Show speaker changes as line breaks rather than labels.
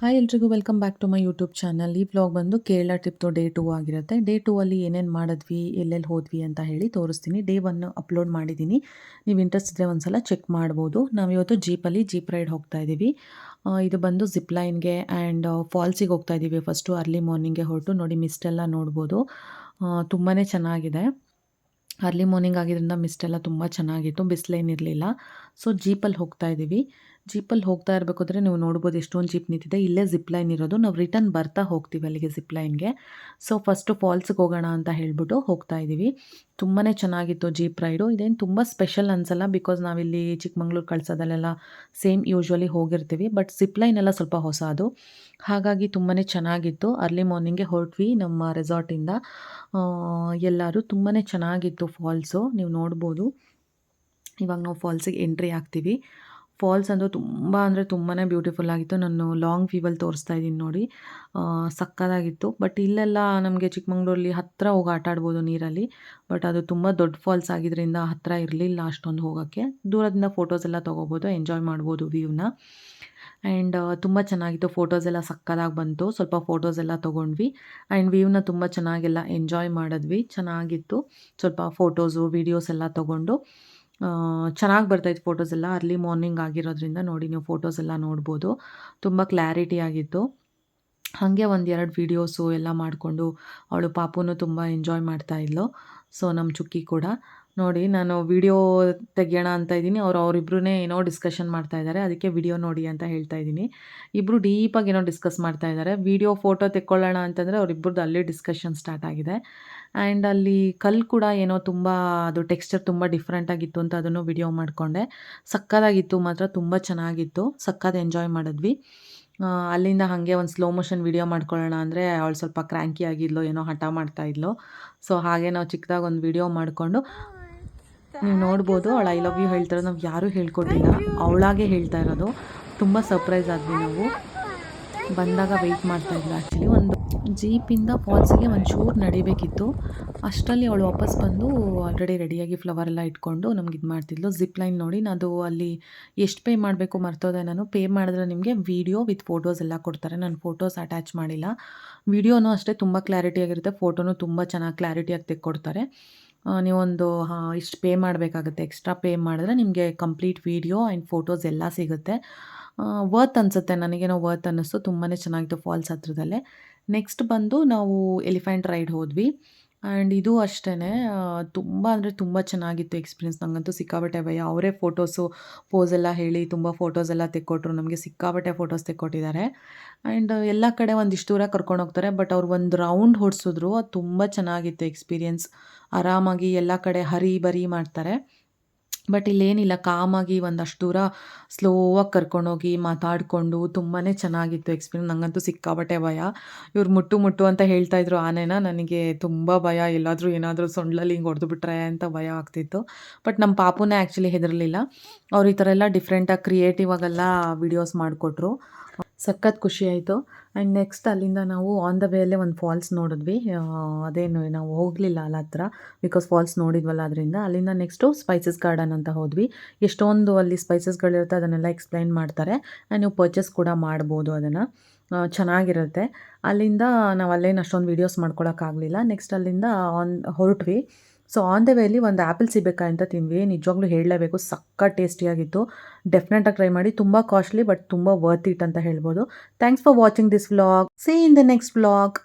Hi ಎಲ್ರಿಗೂ welcome back to my YouTube channel. ಈ vlog ಬಂದು ಕೇರಳ ಟ್ರಿಪ್ದು ಡೇ 2 ಆಗಿರುತ್ತೆ. ಡೇ 2 ಅಲ್ಲಿ ಏನೇನು ಮಾಡಿದ್ವಿ, ಎಲ್ಲೆಲ್ಲಿ ಹೋದ್ವಿ ಅಂತ ಹೇಳಿ ತೋರಿಸ್ತೀನಿ. ಡೇ 1 ಅಪ್ಲೋಡ್ ಮಾಡಿದ್ದೀನಿ. ನೀವು ಇಂಟ್ರೆಸ್ಟ್ ಇದ್ದರೆ ಒಂದ್ಸಲ ಚೆಕ್ ಮಾಡ್ಬೋದು. ನಾವಿವತ್ತು ಜೀಪ್ ರೈಡ್ ಹೋಗ್ತಾ ಇದ್ದೀವಿ. ಇದು ಬಂದು ಜಿಪ್ ಲೈನ್ಗೆ ಆ್ಯಂಡ್ ಫಾಲ್ಸಿಗೆ ಹೋಗ್ತಾ ಇದ್ದೀವಿ. ಫಸ್ಟು ಅರ್ಲಿ ಮಾರ್ನಿಂಗ್ಗೆ ಹೊರಟು ನೋಡಿ ಮಿಸ್ಟ್ ಎಲ್ಲ ನೋಡ್ಬೋದು. ತುಂಬಾ ಚೆನ್ನಾಗಿದೆ. ಅರ್ಲಿ ಮಾರ್ನಿಂಗ್ ಆಗಿದ್ದರಿಂದ ಮಿಸ್ಟ್ ಎಲ್ಲ ತುಂಬ ಚೆನ್ನಾಗಿತ್ತು, ಬಿಸಿಲೇನಿರಲಿಲ್ಲ. ಸೊ ಜೀಪಲ್ಲಿ ಹೋಗ್ತಾ ಇದ್ದೀವಿ. ಜೀಪಲ್ಲಿ ಹೋಗ್ತಾ ಇರಬೇಕಾದ್ರೆ ನೀವು ನೋಡ್ಬೋದು ಎಷ್ಟೊಂದು ಜೀಪ್ ನಿಂತಿದೆ. ಇಲ್ಲೇ ಜಿಪ್ ಲೈನ್ ಇರೋದು. ನಾವು ರಿಟರ್ನ್ ಬರ್ತಾ ಹೋಗ್ತೀವಿ ಅಲ್ಲಿಗೆ ಜಿಪ್ ಲೈನ್ಗೆ. ಸೊ ಫಸ್ಟು ಫಾಲ್ಸ್ಗೆ ಹೋಗೋಣ ಅಂತ ಹೇಳ್ಬಿಟ್ಟು ಹೋಗ್ತಾ ಇದ್ದೀವಿ. ತುಂಬಾ ಚೆನ್ನಾಗಿತ್ತು ಜೀಪ್ ರೈಡು. ಇದೇನು ತುಂಬ ಸ್ಪೆಷಲ್ ಅನಿಸಲ್ಲ, ಬಿಕಾಸ್ ನಾವಿಲ್ಲಿ ಚಿಕ್ಕಮಂಗ್ಳೂರು ಕಳ್ಸೋದಲ್ಲೆಲ್ಲ ಸೇಮ್ ಯೂಶ್ವಲಿ ಹೋಗಿರ್ತೀವಿ. ಬಟ್ ಜಿಪ್ ಲೈನ್ ಎಲ್ಲ ಸ್ವಲ್ಪ ಹೊಸದು, ಹಾಗಾಗಿ ತುಂಬಾ ಚೆನ್ನಾಗಿತ್ತು. ಅರ್ಲಿ ಮಾರ್ನಿಂಗ್ಗೆ ಹೊರಟ್ವಿ ನಮ್ಮ ರೆಸಾರ್ಟಿಂದ. ಎಲ್ಲರೂ ತುಂಬಾ ಚೆನ್ನಾಗಿತ್ತು ಫಾಲ್ಸು, ನೀವು ನೋಡ್ಬೋದು. ಇವಾಗ ನಾವು ಫಾಲ್ಸಿಗೆ ಎಂಟ್ರಿ ಆಗ್ತೀವಿ. ಫಾಲ್ಸ್ ಅಂದು ತುಂಬ ಅಂದರೆ ತುಂಬಾ ಬ್ಯೂಟಿಫುಲ್ ಆಗಿತ್ತು. ನಾನು ಲಾಂಗ್ ವ್ಯೂವಲ್ಲಿ ತೋರಿಸ್ತಾ ಇದ್ದೀನಿ ನೋಡಿ, ಸಕ್ಕತ್ತಾಗಿತ್ತು. ಬಟ್ ಇಲ್ಲೆಲ್ಲ ನಮಗೆ ಚಿಕ್ಕಮಂಗ್ಳೂರಲ್ಲಿ ಹತ್ತಿರ ಹೋಗಿ ಆಟ ಆಡ್ಬೋದು ನೀರಲ್ಲಿ. ಬಟ್ ಅದು ತುಂಬ ದೊಡ್ಡ ಫಾಲ್ಸ್ ಆಗಿದ್ದರಿಂದ ಹತ್ತಿರ ಇರಲಿಲ್ಲ ಅಷ್ಟೊಂದು ಹೋಗೋಕ್ಕೆ. ದೂರದಿಂದ ಫೋಟೋಸ್ ಎಲ್ಲ ತೊಗೋಬೋದು, ಎಂಜಾಯ್ ಮಾಡ್ಬೋದು ವ್ಯೂನ. ಆ್ಯಂಡ್ ತುಂಬ ಚೆನ್ನಾಗಿತ್ತು. ಫೋಟೋಸ್ ಎಲ್ಲ ಸಕ್ಕತ್ತಾಗಿ ಬಂತು. ಸ್ವಲ್ಪ ಫೋಟೋಸ್ ಎಲ್ಲ ತೊಗೊಂಡ್ವಿ ಆ್ಯಂಡ್ ವ್ಯೂನ ತುಂಬ ಚೆನ್ನಾಗೆಲ್ಲ ಎಂಜಾಯ್ ಮಾಡಿದ್ವಿ. ಚೆನ್ನಾಗಿತ್ತು. ಸ್ವಲ್ಪ ಫೋಟೋಸು ವೀಡಿಯೋಸ್ ಎಲ್ಲ ತೊಗೊಂಡು ಚೆನ್ನಾಗಿ ಬರ್ತಾಯಿತ್ತು ಫೋಟೋಸ್ ಎಲ್ಲ. ಅರ್ಲಿ ಮಾರ್ನಿಂಗ್ ಆಗಿರೋದ್ರಿಂದ ನೋಡಿ ನೀವು ಫೋಟೋಸ್ ಎಲ್ಲ ನೋಡ್ಬೋದು. ತುಂಬ ಕ್ಲಾರಿಟಿ ಆಗಿತ್ತು. ಹಾಗೆ ಒಂದೆರಡು ವೀಡಿಯೋಸು ಎಲ್ಲ ಮಾಡಿಕೊಂಡು ಅವಳು ಪಾಪುನು ತುಂಬ ಎಂಜಾಯ್ ಮಾಡ್ತಾಯಿದ್ಲು. ಸೊ ನಮ್ಮ ಚುಕ್ಕಿ ಕೂಡ ನೋಡಿ, ನಾನು ವಿಡಿಯೋ ತೆಗಿಯೋಣ ಅಂತ ಇದ್ದೀನಿ. ಅವರಿಬ್ರೂ ಏನೋ ಡಿಸ್ಕಷನ್ ಮಾಡ್ತಾ ಇದ್ದಾರೆ. ಅದಕ್ಕೆ ವಿಡಿಯೋ ನೋಡಿ ಅಂತ ಹೇಳ್ತಾ ಇದ್ದೀನಿ. ಇಬ್ಬರು ಡೀಪಾಗಿ ಏನೋ ಡಿಸ್ಕಸ್ ಮಾಡ್ತಾ ಇದ್ದಾರೆ. ವಿಡಿಯೋ ಫೋಟೋ ತೆಕ್ಕೊಳ್ಳೋಣ ಅಂತಂದರೆ ಅವರಿಬ್ಬರದ್ದು ಅಲ್ಲೇ ಡಿಸ್ಕಷನ್ ಸ್ಟಾರ್ಟ್ ಆಗಿದೆ. ಆ್ಯಂಡ್ ಅಲ್ಲಿ ಕಲ್ಲು ಕೂಡ ಏನೋ ತುಂಬ ಅದು ಟೆಕ್ಸ್ಚರ್ ತುಂಬ ಡಿಫ್ರೆಂಟಾಗಿತ್ತು ಅಂತ ಅದನ್ನು ವಿಡಿಯೋ ಮಾಡಿಕೊಂಡೆ. ಸಕ್ಕತ್ತಾಗಿತ್ತು ಮಾತ್ರ, ತುಂಬ ಚೆನ್ನಾಗಿತ್ತು. ಸಕ್ಕತ್ ಎಂಜಾಯ್ ಮಾಡಿದ್ವಿ. ಅಲ್ಲಿಂದ ಹಾಗೆ ಒಂದು ಸ್ಲೋ ಮೋಷನ್ ವಿಡಿಯೋ ಮಾಡ್ಕೊಳ್ಳೋಣ ಅಂದರೆ ಅವಳು ಸ್ವಲ್ಪ ಕ್ರ್ಯಾಂಕಿ ಆಗಿದ್ಲು, ಏನೋ ಹಠ ಮಾಡ್ತಾಯಿದ್ಲು. ಸೊ ಹಾಗೆ ನಾವು ಚಿಕ್ಕದಾಗಿ ಒಂದು ವಿಡಿಯೋ ಮಾಡಿಕೊಂಡು ನೀವು ನೋಡ್ಬೋದು. ಅವಳು ಐ ಲವ್ ಯು ಹೇಳ್ತಾರೆ. ನಾವು ಯಾರೂ ಹೇಳ್ಕೊಟ್ಟಿಲ್ಲ, ಅವಳಾಗೆ ಹೇಳ್ತಾ ಇರೋದು. ತುಂಬ ಸರ್ಪ್ರೈಸ್ ಆದ್ವಿ ನಾವು. ಬಂದಾಗ ವೆಯ್ಟ್ ಮಾಡ್ತಾಯಿದ್ಲು. ಆ್ಯಕ್ಚುಲಿ ಒಂದು ಜೀಪಿಂದ ಫಾಲ್ಸಿಗೆ ಒಂಚೂರು ನಡಿಬೇಕಿತ್ತು. ಅಷ್ಟರಲ್ಲಿ ಅವಳು ವಾಪಸ್ ಬಂದು ಆಲ್ರೆಡಿ ರೆಡಿಯಾಗಿ ಫ್ಲವರ್ ಎಲ್ಲ ಇಟ್ಕೊಂಡು ನಮ್ಗೆ ಇದು ಮಾಡ್ತಿದ್ಲು. ಜಿಪ್ ಲೈನ್ ನೋಡಿ, ಅದು ಅಲ್ಲಿ ಎಷ್ಟು ಪೇ ಮಾಡಬೇಕು ಮರ್ತೋದೆ ನಾನು. ಪೇ ಮಾಡಿದ್ರೆ ನಿಮಗೆ ವೀಡಿಯೋ ವಿತ್ ಫೋಟೋಸ್ ಎಲ್ಲ ಕೊಡ್ತಾರೆ. ನಾನು ಫೋಟೋಸ್ ಅಟ್ಯಾಚ್ ಮಾಡಿಲ್ಲ. ವೀಡಿಯೋನೂ ಅಷ್ಟೇ ತುಂಬ ಕ್ಲಾರಿಟಿಯಾಗಿರುತ್ತೆ, ಫೋಟೋನು ತುಂಬ ಚೆನ್ನಾಗಿ ಕ್ಲಾರಿಟಿಯಾಗಿ ತೆಕ್ಕೊಡ್ತಾರೆ. ನೀವೊಂದು ಇಷ್ಟು ಪೇ ಮಾಡಬೇಕಾಗುತ್ತೆ. ಎಕ್ಸ್ಟ್ರಾ ಪೇ ಮಾಡಿದ್ರೆ ನಿಮಗೆ ಕಂಪ್ಲೀಟ್ ವೀಡಿಯೋ ಆ್ಯಂಡ್ ಫೋಟೋಸ್ ಎಲ್ಲ ಸಿಗುತ್ತೆ. ವರ್ತ್ ಅನಿಸುತ್ತೆ, ನನಗೇನೋ ವರ್ತ್ ಅನ್ನಿಸ್ತು. ತುಂಬಾ ಚೆನ್ನಾಗಿತ್ತು ಫಾಲ್ಸ್ ಹತ್ರದಲ್ಲೇ. ನೆಕ್ಸ್ಟ್ ಬಂದು ನಾವು ಎಲಿಫೆಂಟ್ ರೈಡ್ ಹೋದ್ವಿ. ಆ್ಯಂಡ್ ಇದು ಅಷ್ಟೇ ತುಂಬ ಅಂದರೆ ತುಂಬ ಚೆನ್ನಾಗಿತ್ತು ಎಕ್ಸ್ಪೀರಿಯನ್ಸ್. ನನಗಂತೂ ಸಿಕ್ಕಾಬಟ್ಟೆ ಭಯ. ಅವರೇ ಫೋಟೋಸು ಪೋಸೆಲ್ಲ ಹೇಳಿ ತುಂಬ ಫೋಟೋಸ್ ಎಲ್ಲ ತೆಕ್ಕೊಟ್ರು. ನಮಗೆ ಸಿಕ್ಕಾಬಟ್ಟೆ ಫೋಟೋಸ್ ತೆಕ್ಕೊಟ್ಟಿದ್ದಾರೆ. ಆ್ಯಂಡ್ ಎಲ್ಲ ಕಡೆ ಒಂದಿಷ್ಟು ದೂರ ಕರ್ಕೊಂಡು ಹೋಗ್ತಾರೆ. ಬಟ್ ಅವ್ರು ಒಂದು ರೌಂಡ್ ಹೊಡಿಸಿದ್ರು. ಅದು ತುಂಬ ಚೆನ್ನಾಗಿತ್ತು ಎಕ್ಸ್ಪೀರಿಯನ್ಸ್. ಆರಾಮಾಗಿ ಎಲ್ಲ ಕಡೆ ಹರಿ ಬರಿ ಮಾಡ್ತಾರೆ. ಬಟ್ ಇಲ್ಲೇನಿಲ್ಲ, ಕಾಮಾಗಿ ಒಂದಷ್ಟು ದೂರ ಸ್ಲೋವಾಗಿ ಕರ್ಕೊಂಡೋಗಿ ಮಾತಾಡಿಕೊಂಡು ತುಂಬಾ ಚೆನ್ನಾಗಿತ್ತು ಎಕ್ಸ್ಪೀರಿಯನ್ಸ್. ನನಗಂತೂ ಸಿಕ್ಕಾಬಟ್ಟೆ ಭಯ. ಇವ್ರು ಮುಟ್ಟು ಅಂತ ಹೇಳ್ತಾಯಿದ್ರು ಆನೆನ. ನನಗೆ ತುಂಬ ಭಯ, ಎಲ್ಲಾದರೂ ಏನಾದರೂ ಸೊಂಡ್ಲಲ್ಲಿ ಹಿಂಗೆ ಹೊಡೆದು ಬಿಟ್ರೆ ಅಂತ ಭಯ ಆಗ್ತಿತ್ತು. ಬಟ್ ನಮ್ಮ ಪಾಪುನೇ ಆ್ಯಕ್ಚುಲಿ ಹೆದರಲಿಲ್ಲ. ಅವ್ರು ಈ ಥರ ಎಲ್ಲ ಡಿಫ್ರೆಂಟಾಗಿ ಕ್ರಿಯೇಟಿವ್ ಆಗೆಲ್ಲ ವೀಡಿಯೋಸ್ ಮಾಡಿಕೊಟ್ರು. ಸಖತ್ ಖುಷಿ ಆಯಿತು. ಆ್ಯಂಡ್ ನೆಕ್ಸ್ಟ್ ಅಲ್ಲಿಂದ ನಾವು ಆನ್ ದ ವೇಯಲ್ಲೇ ಒಂದು ಫಾಲ್ಸ್ ನೋಡಿದ್ವಿ. ಅದೇನು ನಾವು ಹೋಗಲಿಲ್ಲ ಅಲ್ಲಿ ಹತ್ರ, ಬಿಕಾಸ್ ಫಾಲ್ಸ್ ನೋಡಿದ್ವಲ್ಲ ಅದರಿಂದ. ಅಲ್ಲಿಂದ ನೆಕ್ಸ್ಟು ಸ್ಪೈಸಸ್ ಗಾರ್ಡನ್ ಅಂತ ಹೋದ್ವಿ. ಎಷ್ಟೊಂದು ಅಲ್ಲಿ ಸ್ಪೈಸಸ್ಗಳಿರುತ್ತೆ, ಅದನ್ನೆಲ್ಲ ಎಕ್ಸ್ಪ್ಲೈನ್ ಮಾಡ್ತಾರೆ. ಆ್ಯಂಡ್ ನೀವು ಪರ್ಚೇಸ್ ಕೂಡ ಮಾಡ್ಬೋದು ಅದನ್ನು. ಚೆನ್ನಾಗಿರುತ್ತೆ. ಅಲ್ಲಿಂದ ನಾವು ಅಲ್ಲೇನು ಅಷ್ಟೊಂದು ವೀಡಿಯೋಸ್ ಮಾಡ್ಕೊಳಕ್ಕಾಗಲಿಲ್ಲ. ನೆಕ್ಸ್ಟ್ ಅಲ್ಲಿಂದ ಹೊರಟ್ವಿ. ಸೊ ಆನ್ ದ ವೇಲಿ ಒಂದು ಆ್ಯಪಲ್ ಸೀಬೆಕಾಯಿ ಅಂತ ತಿಂದ್ವಿ. ನಿಜವಾಗ್ಲೂ ಹೇಳಲೇಬೇಕು, ಸಕ್ಕತ್ ಟೇಸ್ಟಿಯಾಗಿತ್ತು. ಡೆಫಿನೆಟಾಗಿ ಟ್ರೈ ಮಾಡಿ. ತುಂಬ ಕಾಸ್ಟ್ಲಿ ಬಟ್ ತುಂಬ ವರ್ತ್ ಇಟ್ ಅಂತ ಹೇಳ್ಬೋದು. Thanks for watching this vlog. C in the next vlog.